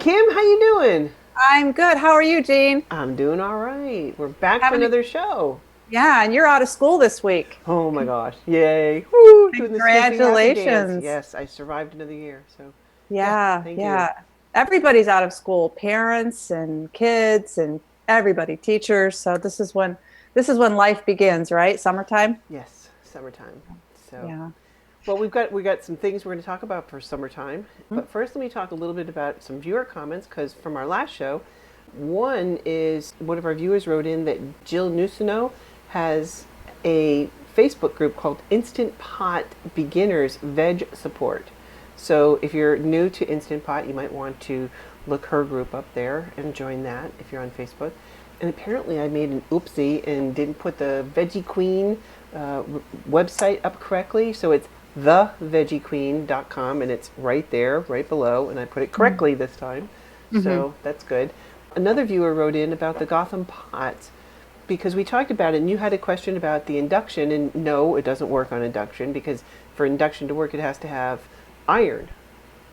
Kim, how you doing? I'm good. How are you, Jeanne? I'm doing all right. We're back for Having a, another show. yeah, and you're out of school this week. Oh my gosh. Yay. Woo, doing the skipping happy dance. Congratulations. Yes, I survived another year. So, yeah, Yeah, thank you. yeah. Everybody's out of school, parents and kids and everybody, teachers. So this is when life begins, right? Summertime? Yes, summertime. So, Yeah. well, we got some things we're going to talk about for summertime. Hmm? But first, let me talk a little bit about some viewer comments because from our last show, one is one of our viewers wrote in that Jill Nusino has a Facebook group called Instant Pot Beginners Veg Support. So if you're new to Instant Pot, you might want to look her group up there and join that if you're on Facebook. And apparently I made an oopsie and didn't put the Veggie Queen website up correctly. So it's thevegiequeen.com and it's right there, right below. And I put it correctly this time. Mm-hmm. So that's good. Another viewer wrote in about the Gotham pots because we talked about it and you had a question about the induction, and no, it doesn't work on induction because for induction to work it has to have iron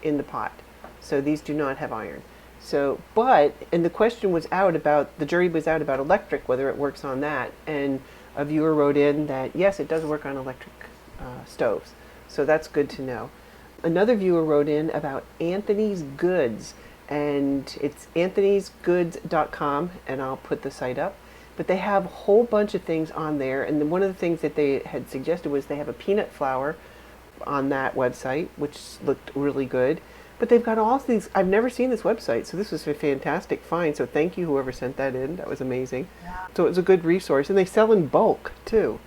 in the pot. So these do not have iron. So, and the question was out about, the jury was out about electric, whether it works on that. And a viewer wrote in that, yes, it does work on electric stoves. So that's good to know. Another viewer wrote in about Anthony's Goods, and it's anthonysgoods.com, and I'll put the site up. But they have a whole bunch of things on there, and then one of the things that they had suggested was they have a peanut flour on that website, which looked really good. But they've got all these, I've never seen this website, so this was a fantastic find. So thank you, whoever sent that in. That was amazing. Yeah. So it was a good resource, and they sell in bulk too.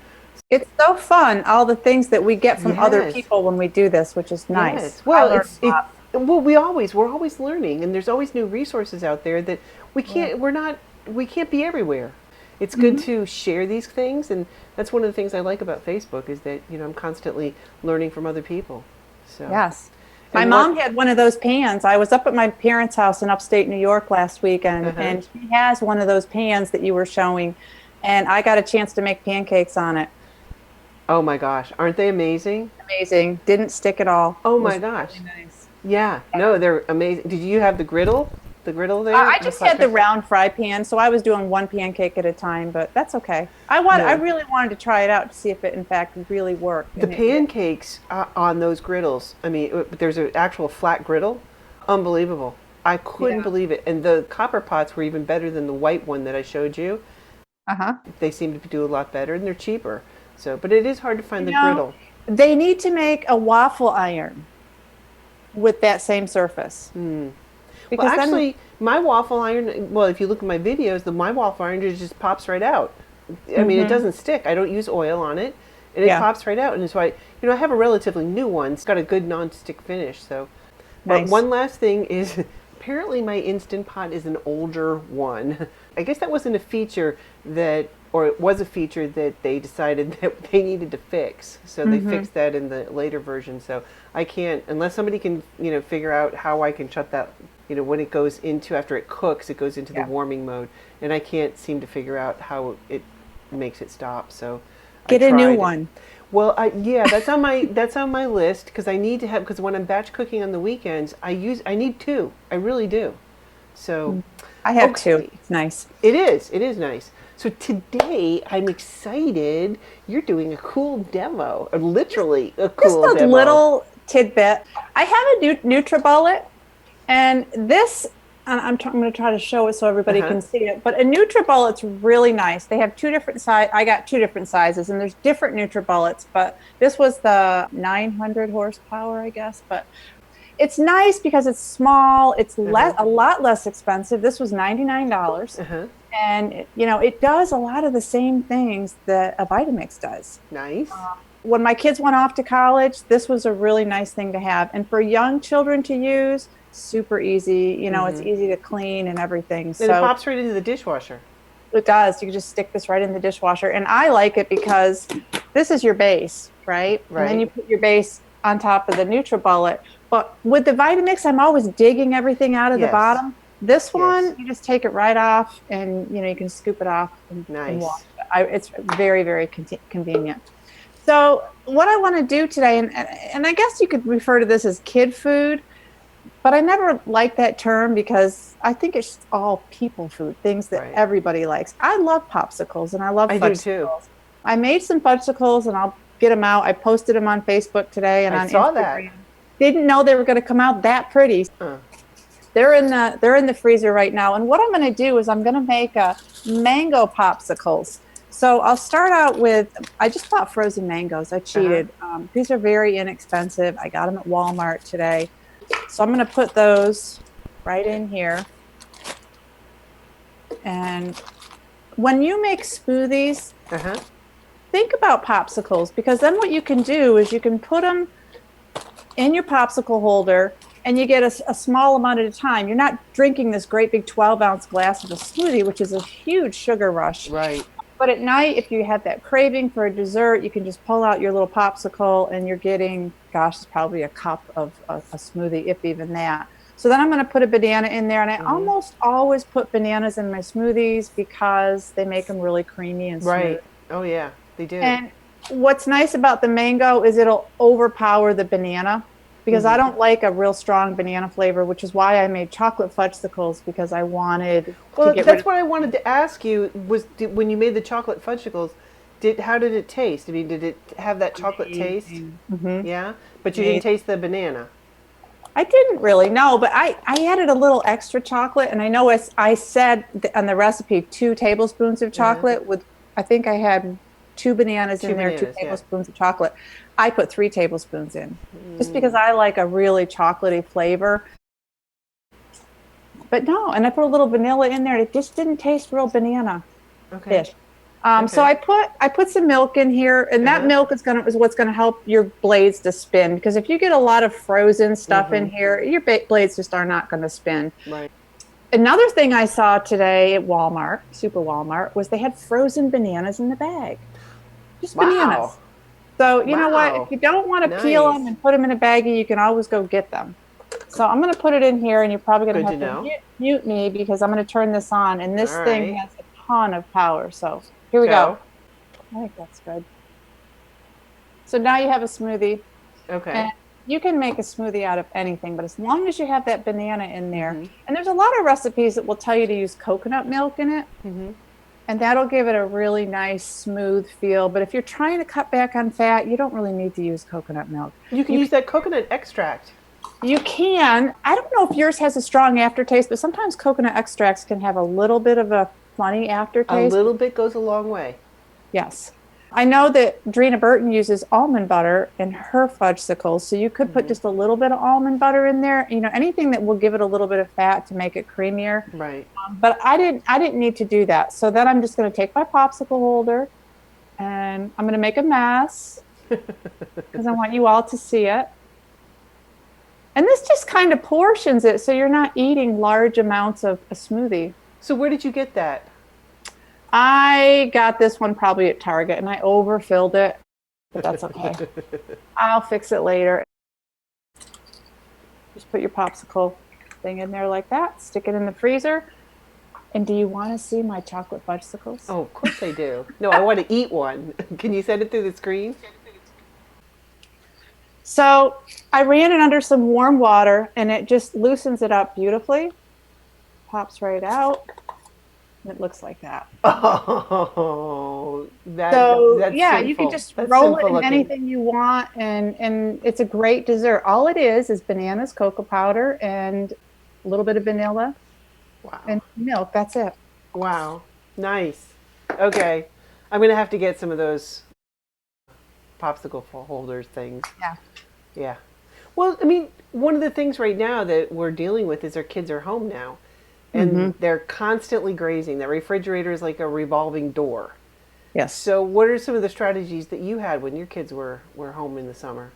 It's so fun, all the things that we get from other Yes. people when we do this, which is nice. Yes. Well, I learned a lot. well, we're always learning, and there's always new resources out there that we can't be everywhere. It's good to share these things, and that's one of the things I like about Facebook is that I'm constantly learning from other people. So Yes. My and mom what had one of those pans. I was up at my parents' house in upstate New York last weekend, Uh-huh. and she has one of those pans that you were showing, and I got a chance to make pancakes on it. Oh my gosh, aren't they amazing? Amazing. Didn't stick at all. Oh It my was gosh. really nice. Yeah, no, they're amazing. Did you have the griddle? The griddle there? I The just flat had the pan? round fry pan, so I was doing one pancake at a time, but that's okay. I No. really wanted to try it out to see if it in fact really worked. The And it did. pancakes on those griddles, I mean, there's an actual flat griddle. Unbelievable. I couldn't Yeah. believe it. And the copper pots were even better than the white one that I showed you. Uh-huh. They seem to do a lot better and they're cheaper. So, but it is hard to You find the know, griddle. they need to make a waffle iron with that same surface. Well, Because then actually, my waffle iron, well, if you look at my videos, my waffle iron just pops right out. I mean, it doesn't stick. I don't use oil on it, and it yeah, pops right out. And so I have a relatively new one. It's got a good non-stick finish. So, but nice. one last thing is, apparently my Instant Pot is an older one. I guess that wasn't a feature or it was a feature that they decided that they needed to fix. So they fixed that in the later version. So I can't, unless somebody can, figure out how I can shut that, when it goes into, after it cooks, it goes into the Yeah. warming mode. And I can't seem to figure out how it makes it stop. So I Get a new tried. one. Well, yeah, that's on my list because I need to have, because when I'm batch cooking on the weekends, I need two. I really do. So I have two. okay. It's nice. It is nice. So today I'm excited. You're doing a cool demo, or literally a Just cool a demo. little tidbit. I have a NutriBullet, and this, and I'm going to try to show it so everybody Uh-huh. can see it. But a NutriBullet's really nice. They have two different size. I got two different sizes, and there's different NutriBullets. But this was the 900 horsepower, I guess. But it's nice because it's small. It's a lot less expensive. This was $99. Uh-huh. And it does a lot of the same things that a Vitamix does. Nice. When my kids went off to college, this was a really nice thing to have. And for young children to use, super easy. It's easy to clean and everything. And So it pops right into the dishwasher. it does. You can just stick this right in the dishwasher. And I like it because this is your base, right? And then Right. you put your base on top of the NutriBullet. But with the Vitamix, I'm always digging everything out of the Yes. bottom. This one, Yes. you just take it right off, and you can scoop it off and Nice. wash it. It's very, very convenient. So what I want to do today, and I guess you could refer to this as kid food, but I never liked that term because I think it's all people food, things that everybody likes. I love popsicles and I love fudge. I do too. I made some fudgesicles and I'll get them out. I posted them on Facebook today and on Instagram. That. Didn't know they were going to come out that pretty. They're in the freezer right now. And what I'm going to do is I'm going to make a mango popsicles. So I'll start out with, I just bought frozen mangoes. I cheated. These are very inexpensive. I got them at Walmart today. So I'm going to put those right in here. And when you make smoothies, think about popsicles, because then what you can do is you can put them in your popsicle holder and you get a small amount at a time. You're not drinking this great big 12-ounce glass of a smoothie, which is a huge sugar rush. Right. But at night, if you have that craving for a dessert, you can just pull out your little popsicle and you're getting, gosh, it's probably a cup of a smoothie, if even that. So then I'm going to put a banana in there. And I almost always put bananas in my smoothies because they make them really creamy and smooth. Right. Oh, yeah, they do. And what's nice about the mango is it'll overpower the banana, because I don't like a real strong banana flavor, which is why I made chocolate fudgesicles, because I wanted to get that's what I wanted to ask you was, when you made the chocolate fudgesicles, how did it taste? I mean, did it have that chocolate taste? Yeah? But you didn't taste the banana? I didn't really, no, but I added a little extra chocolate, and I know as I said on the recipe, 2 tablespoons of chocolate with, I think I had 2 bananas in there, 2 tablespoons of chocolate. I put 3 tablespoons in, just because I like a really chocolatey flavor. But no, and I put a little vanilla in there. It just didn't taste real banana-ish. Okay. So I put some milk in here, and that milk is what's gonna help your blades to spin. Because if you get a lot of frozen stuff in here, your blades just are not gonna spin. Right. Another thing I saw today at Walmart, Super Walmart, was they had frozen bananas in the bag. Just bananas. So you know what? If you don't want to peel them and put them in a baggie, you can always go get them. So I'm going to put it in here, and you're probably going to have to mute me because I'm going to turn this on, and this thing has a ton of power. So here we go. I think that's good. So now you have a smoothie. Okay. And you can make a smoothie out of anything, but as long as you have that banana in there, and there's a lot of recipes that will tell you to use coconut milk in it. And that'll give it a really nice, smooth feel. But if you're trying to cut back on fat, you don't really need to use coconut milk. You can use that coconut extract. You can. I don't know if yours has a strong aftertaste, but sometimes coconut extracts can have a little bit of a funny aftertaste. A little bit goes a long way. Yes. I know that Drina Burton uses almond butter in her fudgesicles, so you could put just a little bit of almond butter in there. You know, anything that will give it a little bit of fat to make it creamier. Right. But I didn't need to do that. So then I'm just going to take my popsicle holder, and I'm going to make a mess because I want you all to see it. And this just kind of portions it, so you're not eating large amounts of a smoothie. So where did you get that? I got this one probably at Target, and I overfilled it, but that's okay. I'll fix it later. Just put your popsicle thing in there like that. Stick it in the freezer. And do you want to see my chocolate fudgesicles? Oh, of course I do. No, I want to eat one. Can you send it through the screen? So I ran it under some warm water, and it just loosens it up beautifully. Pops right out. It looks like that. Oh, that's yeah, simple. You can just roll it in anything you want, and it's a great dessert. All it is bananas, cocoa powder, and a little bit of vanilla. Wow. And milk. That's it. Wow. Nice. Okay. I'm going to have to get some of those popsicle holders things. Yeah. Yeah. Well, I mean, one of the things right now that we're dealing with is our kids are home now. And they're constantly grazing. The refrigerator is like a revolving door. Yes. So what are some of the strategies that you had when your kids were home in the summer?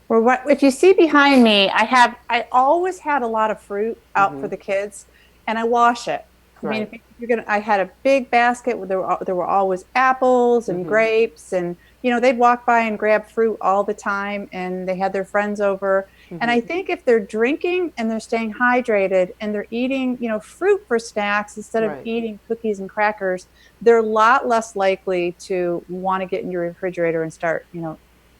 Well, if you see behind me, I always had a lot of fruit out for the kids, and I wash it. I mean, if you're I had a big basket where there were always apples and grapes, and they'd walk by and grab fruit all the time, and they had their friends over. And I think if they're drinking and they're staying hydrated and they're eating, fruit for snacks instead of eating cookies and crackers, they're a lot less likely to want to get in your refrigerator and start,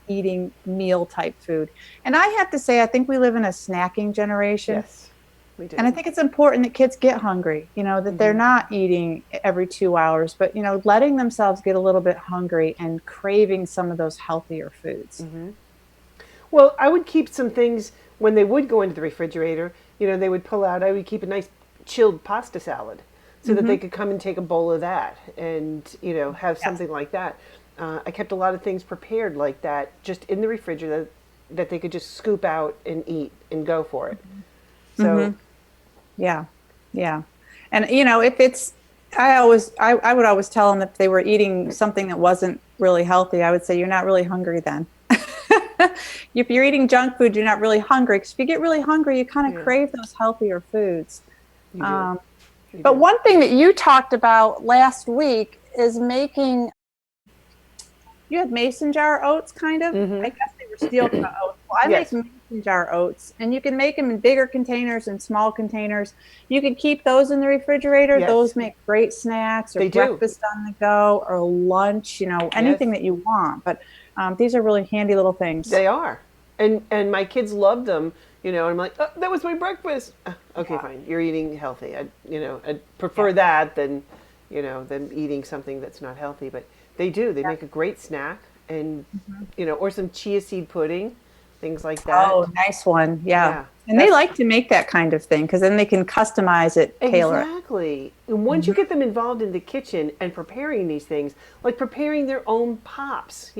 eating meal type food. And I have to say, I think we live in a snacking generation. Yes, we do. And I think it's important that kids get hungry, that they're not eating every 2 hours, but, letting themselves get a little bit hungry and craving some of those healthier foods. Well, I would keep some things when they would go into the refrigerator. They would pull out. I would keep a nice chilled pasta salad so that they could come and take a bowl of that and, have something like that. I kept a lot of things prepared like that just in the refrigerator that they could just scoop out and eat and go for it. So, yeah. And, if it's, I would always tell them if they were eating something that wasn't really healthy, I would say, you're not really hungry then. If you're eating junk food, you're not really hungry. Because if you get really hungry, you kind of crave those healthier foods. But one thing that you talked about last week is making, you had mason jar oats kind of? I guess they were steel cut oats. Well, I make mason jar oats, and you can make them in bigger containers and small containers. You can keep those in the refrigerator. Those make great snacks or breakfast on the go or lunch, anything that you want. But these are really handy little things. They are. And my kids love them, and I'm like, oh, that was my breakfast. Okay, fine. You're eating healthy. I'd prefer that than eating something that's not healthy. But they do. They make a great snack and, or some chia seed pudding, things like that. Oh, nice one. Yeah. And they like to make that kind of thing because then they can customize it, tailor it. Exactly. And once you get them involved in the kitchen and preparing these things, like preparing their own pops,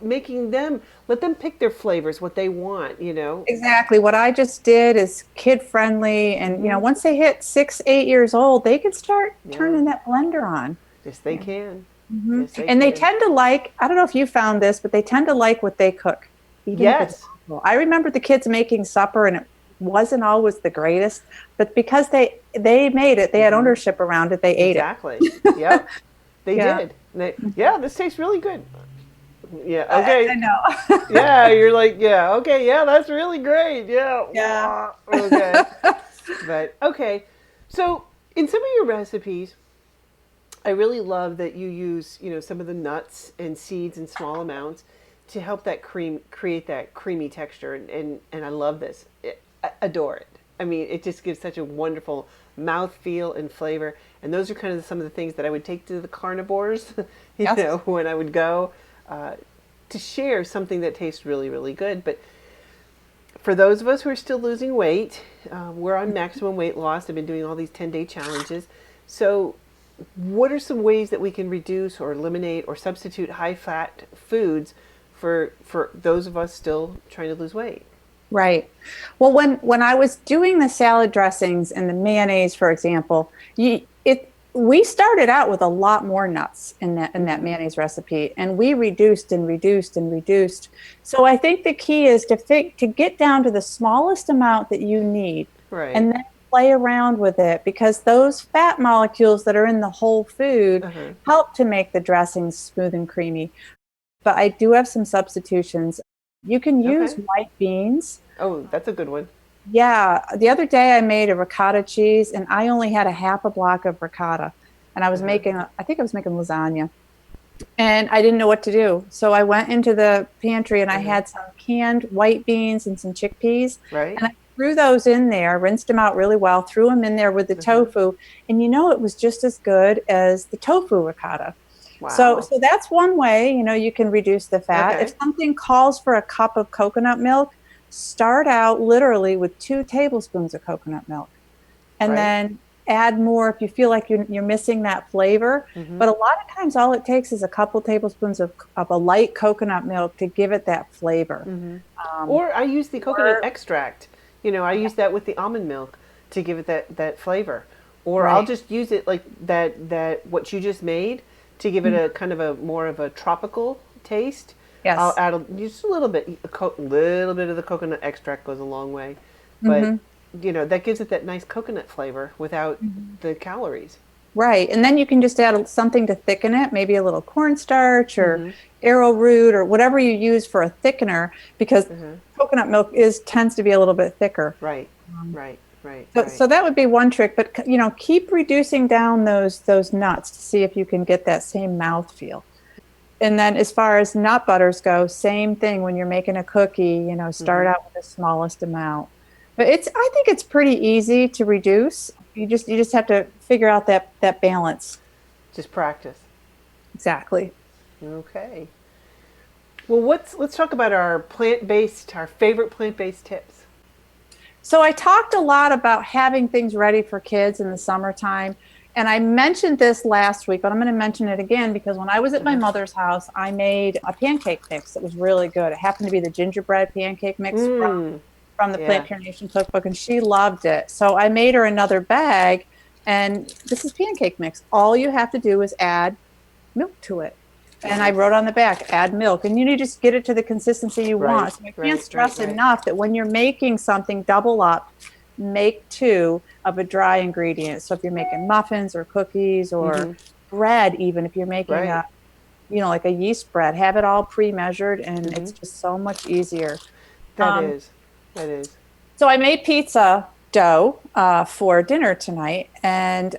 making them, let them pick their flavors, what they want, Exactly. What I just did is kid friendly. And, once they hit 6, 8 years old, they can start turning that blender on. Yes, they can. Yes, they tend to like, I don't know if you found this, but they tend to like what they cook. Yes. I remember the kids making supper and it wasn't always the greatest, but because they made it, they had ownership around it, they ate it. Exactly. Yep. They did. This tastes really good. Yeah. Okay. I know. Yeah. You're like, okay. Yeah. That's really great. Yeah. Yeah. Okay. But okay. So in some of your recipes, I really love that you use, some of the nuts and seeds in small amounts to help that create that creamy texture. And I love this. I adore it. I mean, it just gives such a wonderful mouthfeel and flavor. And those are kind of some of the things that I would take to the carnivores, when I would go. To share something that tastes really, really good. But for those of us who are still losing weight, we're on maximum weight loss. I've been doing all these 10-day challenges. So what are some ways that we can reduce or eliminate or substitute high-fat foods for those of us still trying to lose weight? Right. Well, when I was doing the salad dressings and the mayonnaise, for example, we started out with a lot more nuts in that mayonnaise recipe, and we reduced and reduced and reduced. So I think the key is to get down to the smallest amount that you need, right, and then play around with it, because those fat molecules that are in the whole food help to make the dressings smooth and creamy. But I do have some substitutions. You can use white beans. Oh, that's a good one. Yeah. The other day I made a ricotta cheese, and I only had a half a block of ricotta, and I was making lasagna, and I didn't know what to do. So I went into the pantry and I had some canned white beans and some chickpeas. Right. And I threw those in there, rinsed them out really well, threw them in there with the tofu. And it was just as good as the tofu ricotta. Wow. So that's one way, you can reduce the fat. Okay. If something calls for a cup of coconut milk, start out literally with 2 tablespoons of coconut milk, and then add more if you feel like you're missing that flavor. But a lot of times all it takes is a couple tablespoons of a light coconut milk to give it that flavor. Or I use the coconut extract. I use that with the almond milk to give it that flavor. Or I'll just use it like that what you just made to give it a kind of a more of a tropical taste. Yes. I'll add just a little bit. Little bit of the coconut extract goes a long way, but that gives it that nice coconut flavor without the calories. Right, and then you can just add something to thicken it, maybe a little cornstarch or arrowroot or whatever you use for a thickener, because coconut milk tends to be a little bit thicker. Right, right. So that would be one trick, but keep reducing down those nuts to see if you can get that same mouthfeel. And then as far as nut butters go, same thing. When you're making a cookie, start out with the smallest amount. But I think it's pretty easy to reduce. You just have to figure out that balance. Just practice. Exactly. Okay. Well, let's talk about our favorite plant-based tips. So I talked a lot about having things ready for kids in the summertime. And I mentioned this last week, but I'm going to mention it again because when I was at my mother's house, I made a pancake mix that was really good. It happened to be the gingerbread pancake mix from the Plant Pure Nation cookbook, and she loved it. So I made her another bag, and this is pancake mix. All you have to do is add milk to it. And I wrote on the back, add milk. And you just get it to the consistency you want. So I can't stress enough that when you're making something, double up. Make 2 of a dry ingredient. So if you're making muffins or cookies or bread, even if you're making like a yeast bread, have it all pre-measured, and it's just so much easier. That is. So I made pizza dough for dinner tonight, and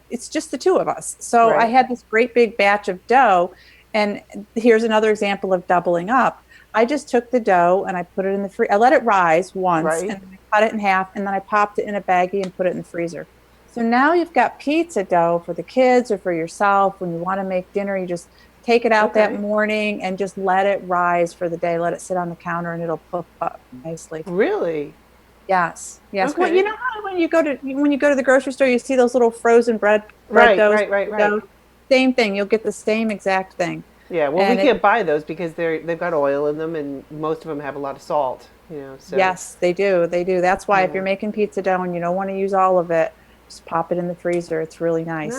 it's just the 2 of us. So I had this great big batch of dough, and here's another example of doubling up. I just took the dough and I put it in the freezer. I let it rise once, and then I cut it in half, and then I popped it in a baggie and put it in the freezer. So now you've got pizza dough for the kids or for yourself. When you want to make dinner, you just take it out that morning and just let it rise for the day. Let it sit on the counter, and it'll puff up nicely. Really? Yes. Okay. Well, you know how when you go to the grocery store, you see those little frozen bread doughs. Right. Same thing. You'll get the same exact thing. Yeah, well, we can't buy those because they've got oil in them, and most of them have a lot of salt. So. Yes, they do. That's why if you're making pizza dough and you don't want to use all of it, just pop it in the freezer. It's really nice.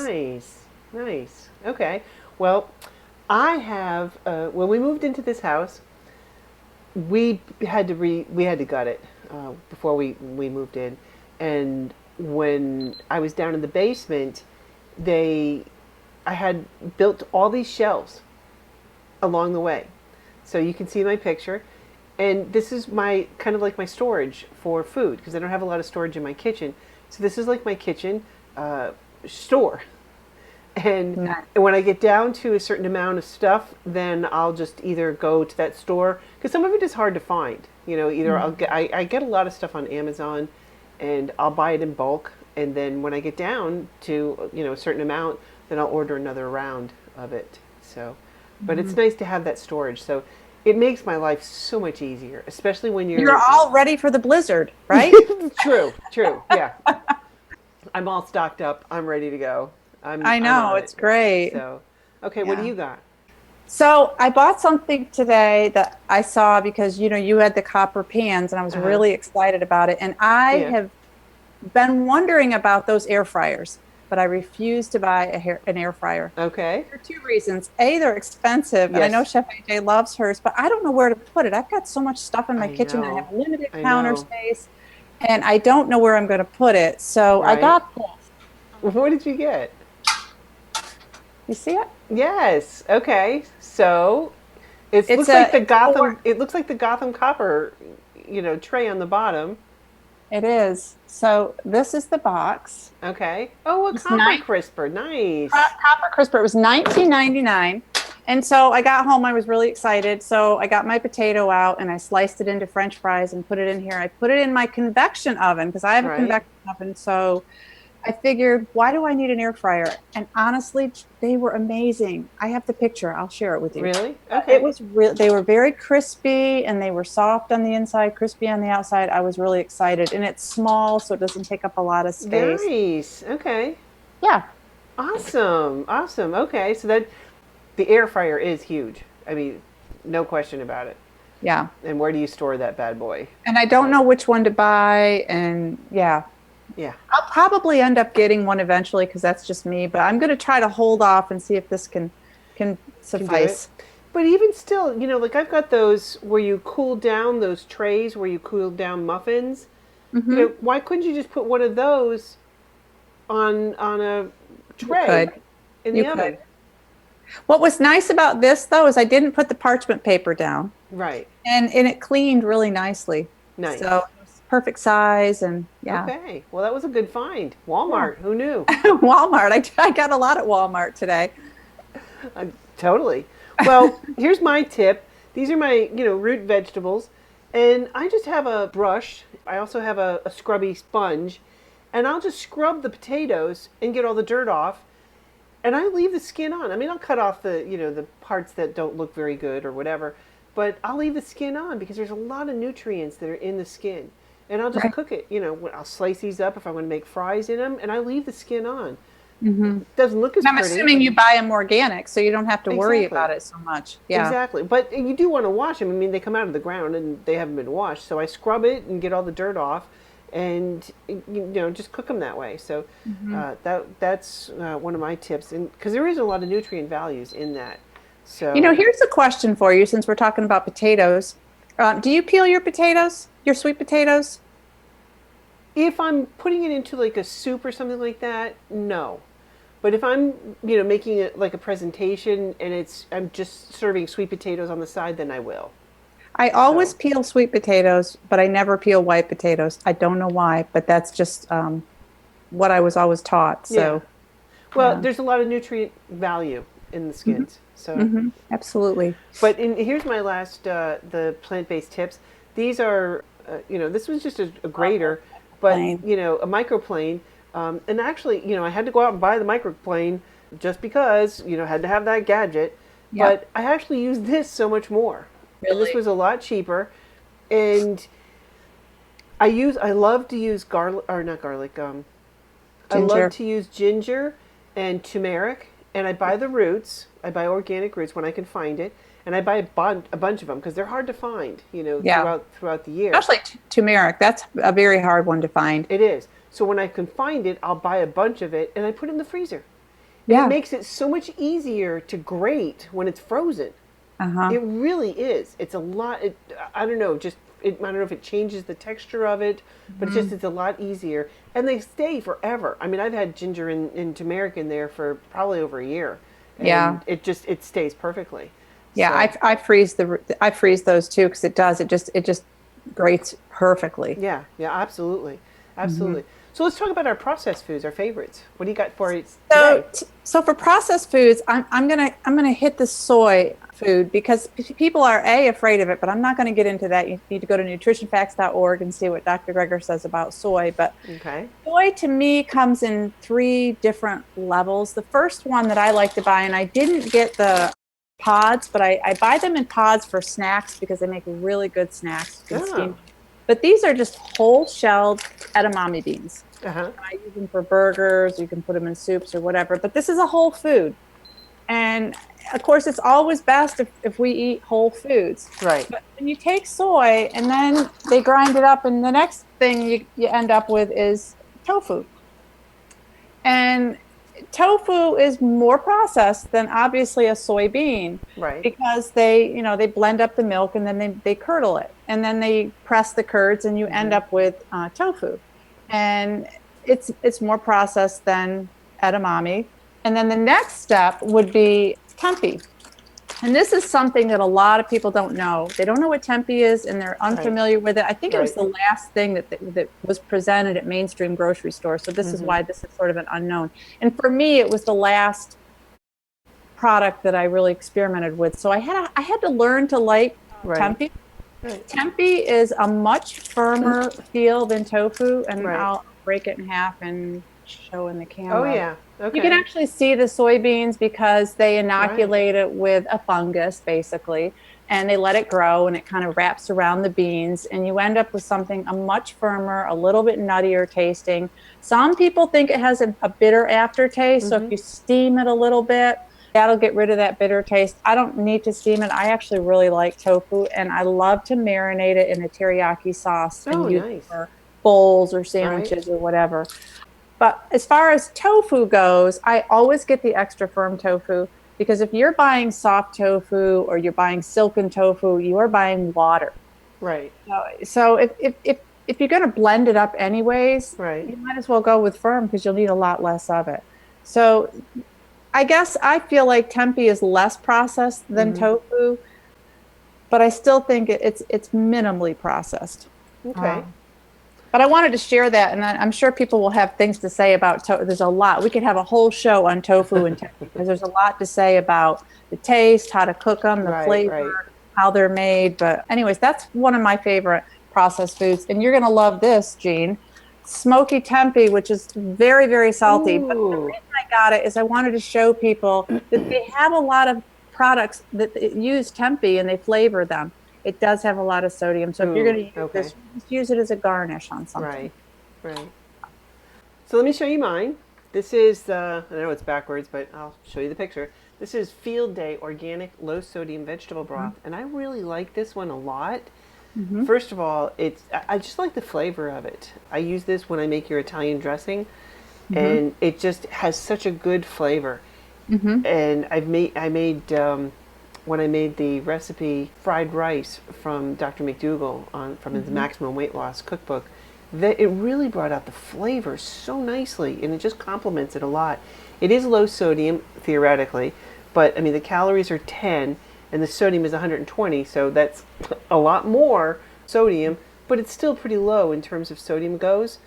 Nice. Okay. Well, I have when we moved into this house, we had to gut it before we moved in, and when I was down in the basement, I had built all these shelves along the way. So you can see my picture, and this is my kind of like my storage for food because I don't have a lot of storage in my kitchen. So this is like my kitchen store. And when I get down to a certain amount of stuff, then I'll just either go to that store because some of it is hard to find. Either I get a lot of stuff on Amazon, and I'll buy it in bulk, and then when I get down to a certain amount, then I'll order another round of it. So. But it's nice to have that storage. So it makes my life so much easier, especially when you're all ready for the blizzard, right? True. Yeah. I'm all stocked up. I'm ready to go. I know. It's great. So, okay. What do you got? So I bought something today that I saw because, you had the copper pans, and I was really excited about it. And I have been wondering about those air fryers, but I refuse to buy an air fryer. Okay. For 2 reasons. A, they're expensive, and I know Chef AJ loves hers, but I don't know where to put it. I've got so much stuff in my kitchen, and I have limited counter space, and I don't know where I'm going to put it. So I got this. What did you get? You see it? Yes. Okay. So it looks like the Gotham copper, tray on the bottom. It is. So this is the box. Okay. Oh, a copper crisper. Nice. Copper crisper. It was $19.99. And so I got home. I was really excited. So I got my potato out and I sliced it into French fries and put it in here. I put it in my convection oven because I have a convection oven. So I figured, why do I need an air fryer? And honestly, they were amazing. I have the picture. I'll share it with you. Really? Okay. It was they were very crispy, and they were soft on the inside, crispy on the outside. I was really excited. And it's small, so it doesn't take up a lot of space. Nice. Okay. Yeah. Awesome. Okay. So the air fryer is huge. I mean, no question about it. Yeah. And where do you store that bad boy? And I don't know which one to buy. And yeah. I'll probably end up getting one eventually because that's just me. But I'm going to try to hold off and see if this can suffice. But even still, like I've got those where you cool down, those trays where you cool down muffins. Mm-hmm. Why couldn't you just put one of those on a tray in the oven? What was nice about this, though, is I didn't put the parchment paper down. Right. And it cleaned really nicely. Nice. So it was perfect size, and Okay. Well, that was a good find. Walmart. Who knew? Walmart. I got a lot at Walmart today. Totally. Well, here's my tip. These are my, root vegetables. And I just have a brush. I also have a scrubby sponge. And I'll just scrub the potatoes and get all the dirt off. And I leave the skin on. I mean, I'll cut off the parts that don't look very good or whatever. But I'll leave the skin on because there's a lot of nutrients that are in the skin. And I'll just cook it. I'll slice these up if I want to make fries in them. And I leave the skin on. It doesn't look as I'm pretty. assuming you buy them organic, so you don't have to worry about it so much. Yeah, exactly. But you do want to wash them. I mean, they come out of the ground and they haven't been washed. So I scrub it and get all the dirt off, and just cook them that way. So that's one of my tips, and because there is a lot of nutrient values in that. So here's a question for you, since we're talking about potatoes. Do you peel your potatoes, your sweet potatoes? If I'm putting it into like a soup or something like that, no. But if I'm, making it like a presentation and I'm just serving sweet potatoes on the side, then I will. I always peel sweet potatoes, but I never peel white potatoes. I don't know why, but that's just what I was always taught. So, well, there's a lot of nutrient value in the skins. So, absolutely. But here's my last the plant-based tips. These are, this was just a grater, but a microplane. And actually, I had to go out and buy the microplane just because, had to have that gadget. Yep. But I actually used this so much more. Really? And this was a lot cheaper. And I love to use garlic, or not garlic, I love to use ginger and turmeric. And I buy the roots. I buy organic roots when I can find it. And I buy a bunch of them because they're hard to find, throughout the year. Especially turmeric. That's a very hard one to find. It is. So when I can find it, I'll buy a bunch of it and I put it in the freezer. Yeah. It makes it so much easier to grate when it's frozen. It really is. It's a lot. I don't know. I don't know if it changes the texture of it, but it's a lot easier. And they stay forever. I mean, I've had ginger and turmeric in there for probably over a year. And it stays perfectly. Yeah, so. I freeze those too because it just grates perfectly. Yeah, absolutely. So let's talk about our processed foods, our favorites. What do you got for us today? So for processed foods, I'm gonna hit the soy food because people are afraid of it, but I'm not going to get into that. You need to go to nutritionfacts.org and see what Dr. Greger says about soy. But soy to me comes in 3 different levels. The first one that I like to buy, and I didn't get the pods, but I buy them in pods for snacks because they make really good snacks. But these are just whole-shelled edamame beans. I use them for burgers. You can put them in soups or whatever. But this is a whole food. And, of course, it's always best if we eat whole foods. Right. But when you take soy and then they grind it up, and the next thing you end up with is tofu. And tofu is more processed than obviously a soybean, right? Because they blend up the milk and then they curdle it, and then they press the curds, and you end up with tofu, and it's more processed than edamame. And then the next step would be tempeh, and this is something that a lot of people don't know. They don't know what tempeh is, and they're unfamiliar with it. I think it was the last thing that was presented at mainstream grocery stores. So this is why this is sort of an unknown. And for me, it was the last product that I really experimented with. So I had to learn to like tempeh. Right. Tempeh is a much firmer feel than tofu, and I'll break it in half and show in the camera. Oh yeah. Okay. You can actually see the soybeans because they inoculate it with a fungus, basically, and they let it grow, and it kind of wraps around the beans, and you end up with something a much firmer, a little bit nuttier tasting. Some people think it has a bitter aftertaste, so if you steam it a little bit, that'll get rid of that bitter taste. I don't need to steam it. I actually really like tofu, and I love to marinate it in a teriyaki sauce and use it for bowls or sandwiches or whatever. But as far as tofu goes, I always get the extra firm tofu because if you're buying soft tofu or you're buying silken tofu, you are buying water. Right. So if you're going to blend it up anyways, you might as well go with firm because you'll need a lot less of it. So I guess I feel like tempeh is less processed than tofu, but I still think it's minimally processed. Okay. But I wanted to share that, and I'm sure people will have things to say about tofu. There's a lot. We could have a whole show on tofu and tempeh because there's a lot to say about the taste, how to cook them, the Right, right. flavor, how they're made. But anyways, that's one of my favorite processed foods. And you're going to love this, Jeanne. Smoky tempeh, which is very, very salty. But the Ooh. reason I got it is I wanted to show people that they have a lot of products that use tempeh and they flavor them. It does have a lot of sodium. So if you're going to use okay. this, just use it as a garnish on something. Right, right. So let me show you mine. This is, I know it's backwards, but I'll show you the picture. This is Field Day Organic Low Sodium Vegetable Broth. And I really like this one a lot. First of all, I just like the flavor of it. I use this when I make your Italian dressing, and it just has such a good flavor. And I made when I made the recipe fried rice from Dr. McDougall from his Maximum Weight Loss cookbook, that it really brought out the flavor so nicely, and it just complements it a lot. It is low sodium theoretically, but I mean the calories are 10 and the sodium is 120, so that's a lot more sodium, but it's still pretty low in terms of sodium goes.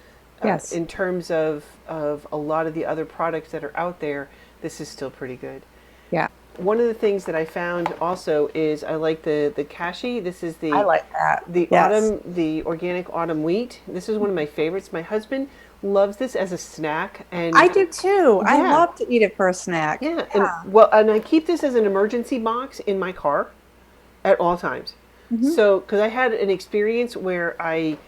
Yes. In terms of a lot of the other products that are out there, this is still pretty good. Yeah. One of the things that I found also is I like the Kashi. This is I like that. the Yes. the organic autumn wheat. This is one of my favorites. My husband loves this as a snack, and I do too. I Yeah. love to eat it for a snack. yeah, and I keep this as an emergency box in my car at all times. So, because I had an experience where I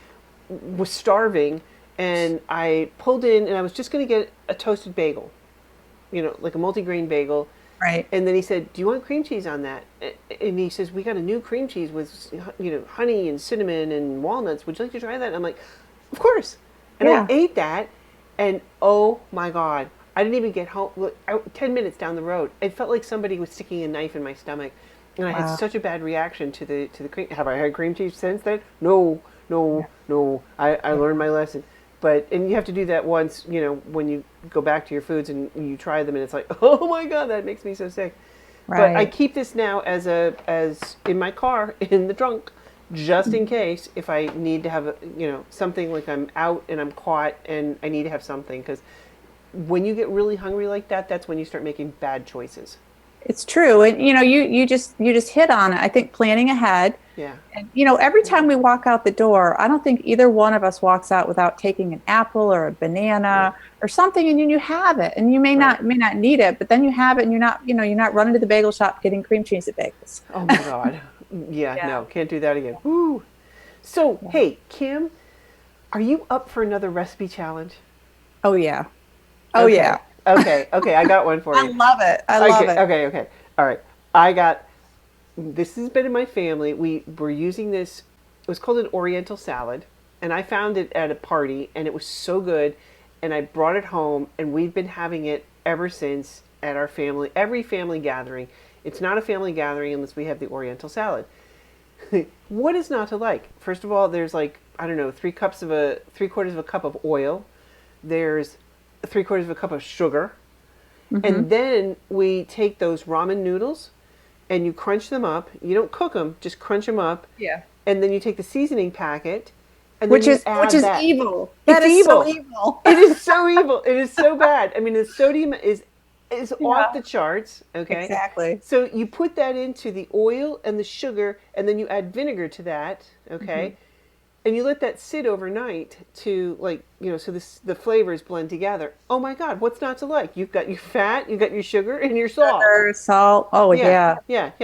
was starving and I pulled in and I was just going to get a toasted bagel, like a multigrain bagel. Right. And then he said, "Do you want cream cheese on that?" And he says, "We got a new cream cheese with, honey and cinnamon and walnuts. Would you like to try that?" And I'm like, "Of course." And Yeah. I ate that, and oh my God, I didn't even get home. 10 minutes down the road, it felt like somebody was sticking a knife in my stomach, and I had such a bad reaction to the cream. Have I had cream cheese since then? No, no, no. I learned my lesson. And you have to do that once, when you go back to your foods and you try them, and it's like, oh my God, that makes me so sick. Right. But I keep this now as in my car in the trunk, just in case if I need to have something, like I'm out and I'm caught and I need to have something, because when you get really hungry like that, that's when you start making bad choices. It's true. And you just hit on it. I think planning ahead. Yeah. And every time we walk out the door, I don't think either one of us walks out without taking an apple or a banana or something, and you have it. And you may not need it, but then you have it, and you're not running to the bagel shop getting cream cheese at bagels. Oh my God. Yeah, no, can't do that again. Woo. So, hey, Kim, are you up for another recipe challenge? Oh yeah. Oh Okay. yeah. Okay, I got one for you. I love it. I love it. Okay. All right. This has been in my family. We were using this. It was called an Oriental salad, and I found it at a party, and it was so good, and I brought it home, and we've been having it ever since at every family gathering. It's not a family gathering unless we have the Oriental salad. What is not to like? First of all, there's 3/4 of a cup of oil. There's 3/4 of a cup of sugar. And then we take those ramen noodles and you crunch them up. You don't cook them, just crunch them up. Yeah. And then you take the seasoning packet, and then Which you is add that. evil. It's That is evil. so evil. It is so evil. It is so bad. I mean, the sodium is off the charts. Okay. Exactly. So you put that into the oil and the sugar, and then you add vinegar to that. Okay. And you let that sit overnight to so the flavors blend together. Oh my God, what's not to like? You've got your fat, you've got your sugar, and your salt. Sugar, salt. Oh yeah.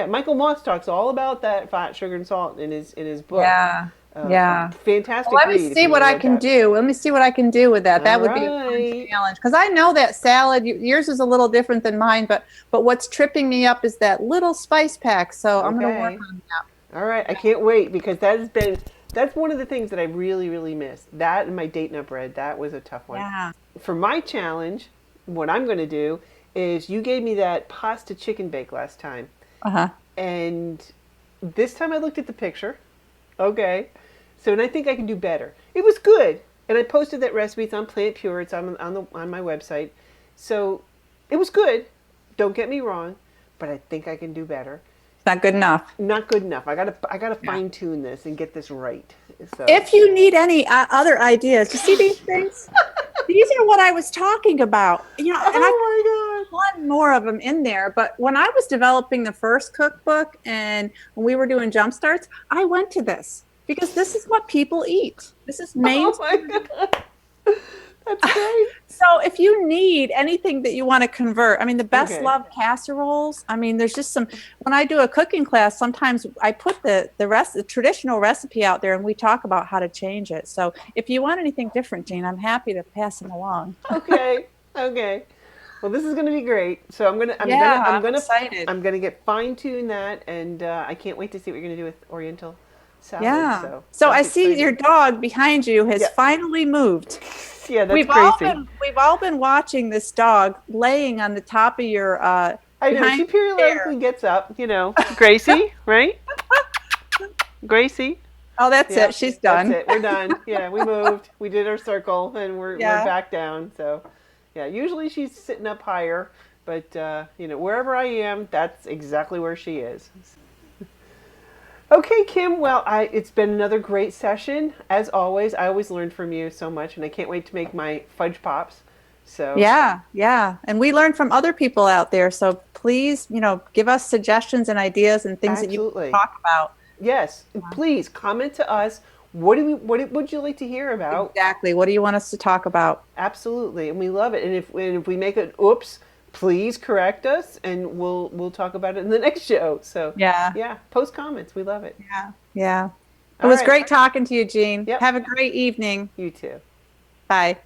Michael Moss talks all about that fat, sugar, and salt in his book. Yeah. Fantastic. Well, let read me if see you what wanna I read can that. do. Let me see what I can do with that. That All would be a right. fun challenge, because I know that salad. Yours is a little different than mine, but what's tripping me up is that little spice pack. So I'm going to work on that. All right, I can't wait, because that's one of the things that I really, really missed. That and my date nut bread, that was a tough one. Yeah. For my challenge, what I'm going to do is, you gave me that pasta chicken bake last time. And this time I looked at the picture. Okay. And I think I can do better. It was good. And I posted that recipe. It's on Plant Pure. It's on my website. So it was good. Don't get me wrong. But I think I can do better. Not good enough. Not good enough. I gotta Yeah. fine tune this and get this right. So If you need any other ideas, you see these things? These are what I was talking about. You know, and I oh my one more of them in there. But when I was developing the first cookbook and when we were doing jump starts, I went to this because this is what people eat. This is god. main. Oh my god. That's great. So if you need anything that you want to convert, I mean, the best Okay. loved casseroles. I mean, there's just some. When I do a cooking class, sometimes I put the traditional recipe out there, and we talk about how to change it. So if you want anything different, Jeanne, I'm happy to pass them along. Okay. Okay. Well, this is going to be great. So I'm excited. I'm gonna get fine tune that, and I can't wait to see what you're gonna do with Oriental salad. Yeah. So So I that's see exciting. your dog behind you has Yeah. finally moved. Yeah, that's We've crazy. all been watching this dog laying on the top of your I know behind she your periodically chair. gets up. Gracie, right? Gracie. Oh, that's Yeah, it. She's done. That's it. We're done. Yeah, we moved. We did our circle, and we're Yeah. back down. So, yeah, usually she's sitting up higher, but wherever I am, that's exactly where she is. Okay, Kim. Well, it's been another great session. As always, I always learn from you so much, and I can't wait to make my fudge pops. So, Yeah, yeah. And we learn from other people out there. So please, give us suggestions and ideas and things that you absolutely. talk about. Yes, please comment to us. What would you like to hear about? Exactly. What do you want us to talk about? Absolutely, and we love it. And if we make an oops, please correct us, and we'll talk about it in the next show. So Yeah. post comments. We love it. Yeah. Yeah. It All was right. great talking to you, Jeanne. Yep. Have a great evening. You too. Bye.